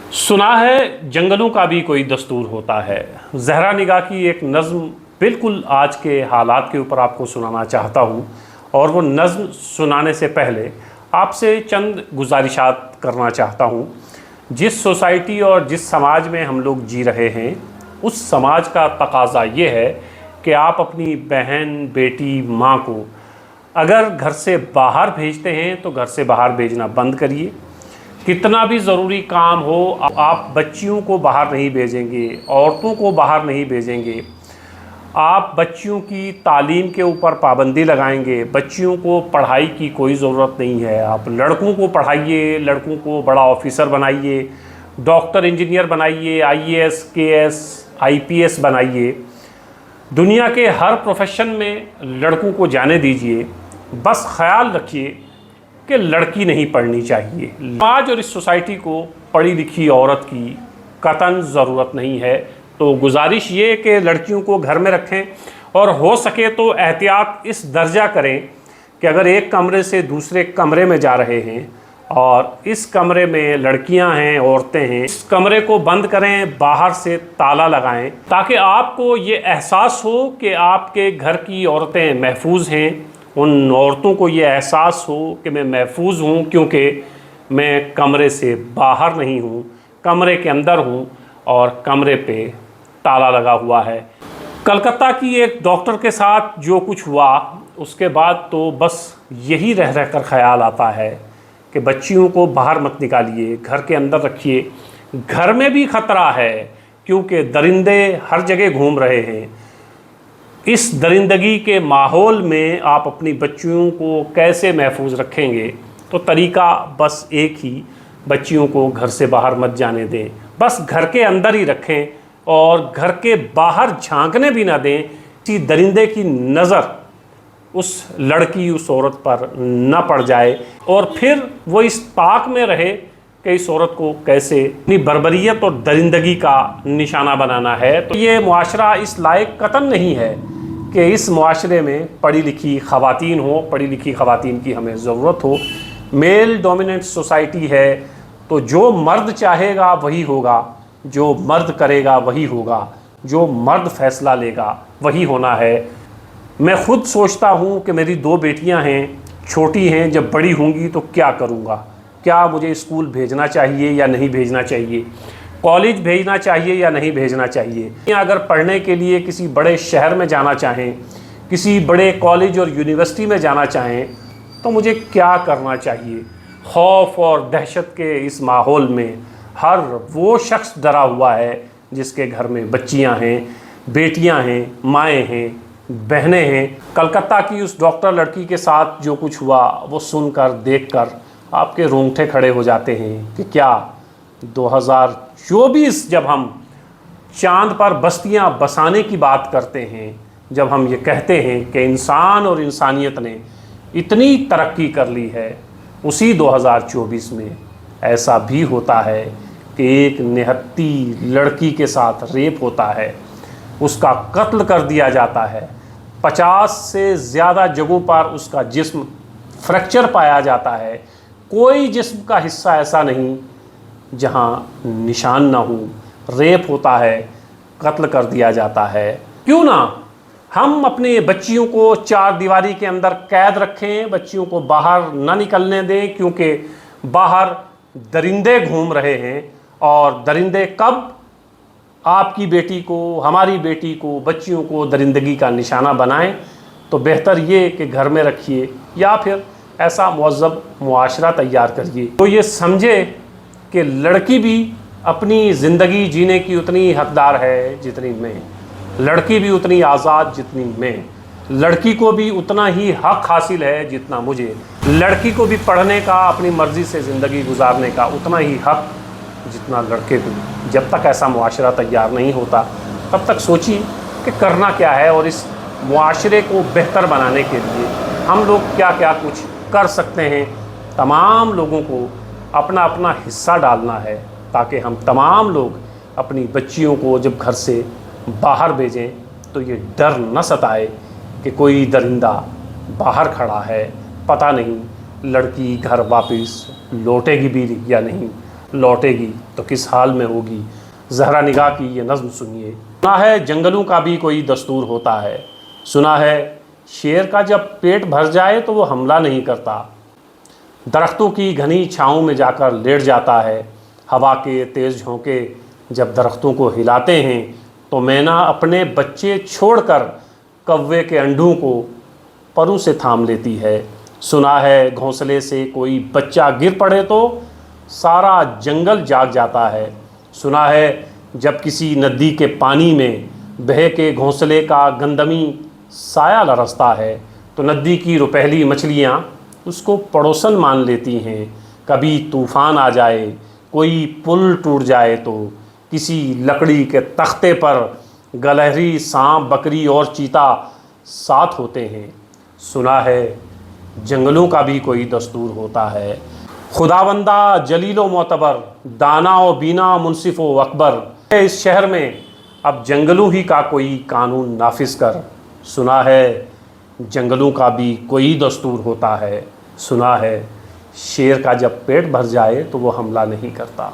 सुना है जंगलों का भी कोई दस्तूर होता है। ज़हरा निगाह की एक नज़्म बिल्कुल आज के हालात के ऊपर आपको सुनाना चाहता हूँ, और वो नज़्म सुनाने से पहले आपसे चंद गुजारिशात करना चाहता हूँ। जिस सोसाइटी और जिस समाज में हम लोग जी रहे हैं, उस समाज का तकाज़ा ये है कि आप अपनी बहन, बेटी, माँ को अगर घर से बाहर भेजते हैं तो घर से बाहर भेजना बंद करिए। कितना भी ज़रूरी काम हो, आप बच्चियों को बाहर नहीं भेजेंगे, औरतों को बाहर नहीं भेजेंगे। आप बच्चियों की तालीम के ऊपर पाबंदी लगाएंगे। बच्चियों को पढ़ाई की कोई ज़रूरत नहीं है। आप लड़कों को पढ़ाइए, लड़कों को बड़ा ऑफिसर बनाइए, डॉक्टर, इंजीनियर बनाइए, आईएएस, केएस, आईपीएस बनाइए। दुनिया के हर प्रोफेशन में लड़कों को जाने दीजिए। बस ख्याल रखिए कि लड़की नहीं पढ़नी चाहिए। समाज और इस सोसाइटी को पढ़ी लिखी औरत की कतई ज़रूरत नहीं है। तो गुजारिश ये कि लड़कियों को घर में रखें, और हो सके तो एहतियात इस दर्जा करें कि अगर एक कमरे से दूसरे कमरे में जा रहे हैं और इस कमरे में लड़कियां हैं, औरतें हैं, इस कमरे को बंद करें, बाहर से ताला लगाएं, ताकि आपको ये एहसास हो कि आपके घर की औरतें महफूज हैं। उन औरतों को ये एहसास हो कि मैं महफूज हूँ, क्योंकि मैं कमरे से बाहर नहीं हूँ, कमरे के अंदर हूँ और कमरे पे ताला लगा हुआ है। कलकत्ता की एक डॉक्टर के साथ जो कुछ हुआ, उसके बाद तो बस यही रह रह कर ख़याल आता है कि बच्चियों को बाहर मत निकालिए, घर के अंदर रखिए। घर में भी ख़तरा है, क्योंकि दरिंदे हर जगह घूम रहे हैं। इस दरिंदगी के माहौल में आप अपनी बच्चियों को कैसे महफूज रखेंगे? तो तरीका बस एक ही, बच्चियों को घर से बाहर मत जाने दें, बस घर के अंदर ही रखें और घर के बाहर झांकने भी ना दें। किसी दरिंदे की नज़र उस लड़की, उस औरत पर न पड़ जाए, और फिर वो इस ताक में रहे कि इस औरत को कैसे अपनी बर्बरियत और दरिंदगी का निशाना बनाना है। तो ये मुआशरा इस लायक कतई नहीं है कि इस मुआशरे में पढ़ी लिखी ख़वातीन हो, पढ़ी लिखी ख़वातीन की हमें ज़रूरत हो। मेल डोमिनेंट सोसाइटी है, तो जो मर्द चाहेगा वही होगा, जो मर्द करेगा वही होगा, जो मर्द फ़ैसला लेगा वही होना है। मैं ख़ुद सोचता हूँ कि मेरी 2 बेटियाँ हैं, छोटी हैं, जब बड़ी होंगी तो क्या करूँगा? क्या मुझे स्कूल भेजना चाहिए या नहीं भेजना चाहिए? कॉलेज भेजना चाहिए या नहीं भेजना चाहिए? या अगर पढ़ने के लिए किसी बड़े शहर में जाना चाहें, किसी बड़े कॉलेज और यूनिवर्सिटी में जाना चाहें, तो मुझे क्या करना चाहिए? खौफ और दहशत के इस माहौल में हर वो शख्स डरा हुआ है जिसके घर में बच्चियां हैं, बेटियां हैं, माएँ हैं, बहनें हैं। कलकत्ता की उस डॉक्टर लड़की के साथ जो कुछ हुआ, वो सुनकर, देखकर आपके रोंगटे खड़े हो जाते हैं कि क्या 2024 जब हम चांद पर बस्तियां बसाने की बात करते हैं, जब हम ये कहते हैं कि इंसान और इंसानियत ने इतनी तरक्की कर ली है, उसी 2024 में ऐसा भी होता है कि एक निहत्ती लड़की के साथ रेप होता है, उसका कत्ल कर दिया जाता है। 50 से ज़्यादा जगहों पर उसका जिस्म फ्रैक्चर पाया जाता है। कोई जिस्म का हिस्सा ऐसा नहीं जहां निशान ना हो। रेप होता है, कत्ल कर दिया जाता है। क्यों ना हम अपने बच्चियों को 4 दीवारी के अंदर कैद रखें, बच्चियों को बाहर ना निकलने दें, क्योंकि बाहर दरिंदे घूम रहे हैं। और दरिंदे कब आपकी बेटी को, हमारी बेटी को, बच्चियों को दरिंदगी का निशाना बनाएं, तो बेहतर ये कि घर में रखिए या फिर ऐसा मुहज़्ज़ब मुआशरा तैयार करिए तो ये समझे कि लड़की भी अपनी ज़िंदगी जीने की उतनी हकदार है जितनी मैं, लड़की भी उतनी आज़ाद जितनी मैं, लड़की को भी उतना ही हक हासिल है जितना मुझे, लड़की को भी पढ़ने का, अपनी मर्ज़ी से ज़िंदगी गुजारने का उतना ही हक जितना लड़के को। जब तक ऐसा मुआशरा तैयार नहीं होता, तब तक सोचिए कि करना क्या है, और इस मुआशरे को बेहतर बनाने के लिए हम लोग क्या क्या कुछ कर सकते हैं। तमाम लोगों को अपना अपना हिस्सा डालना है, ताकि हम तमाम लोग अपनी बच्चियों को जब घर से बाहर भेजें तो ये डर न सताए कि कोई दरिंदा बाहर खड़ा है, पता नहीं लड़की घर वापस लौटेगी भी या नहीं, लौटेगी तो किस हाल में होगी। ज़हरा निगाह की ये नज़्म सुनिए। सुना है जंगलों का भी कोई दस्तूर होता है, सुना है शेर का जब पेट भर जाए तो वो हमला नहीं करता, दरख्तों की घनी छाँव में जाकर लेट जाता है, हवा के तेज़ झोंके जब दरख्तों को हिलाते हैं तो मैना अपने बच्चे छोड़कर कौवे के अंडों को परों से थाम लेती है। सुना है घोंसले से कोई बच्चा गिर पड़े तो सारा जंगल जाग जाता है। सुना है जब किसी नदी के पानी में बह के घोंसले का गंदमी साया लरसता है तो नदी की रुपहली मछलियाँ उसको पड़ोसन मान लेती हैं। कभी तूफ़ान आ जाए, कोई पुल टूट जाए तो किसी लकड़ी के तख्ते पर गलहरी, सांप, बकरी और चीता साथ होते हैं। सुना है जंगलों का भी कोई दस्तूर होता है। खुदावंदा जलीलो मोतबर, दाना व बीना मुनसिफ़ व अकबर, इस शहर में अब जंगलों ही का कोई कानून नाफिज कर। सुना है जंगलों का भी कोई दस्तूर होता है, सुना है शेर का जब पेट भर जाए तो वो हमला नहीं करता।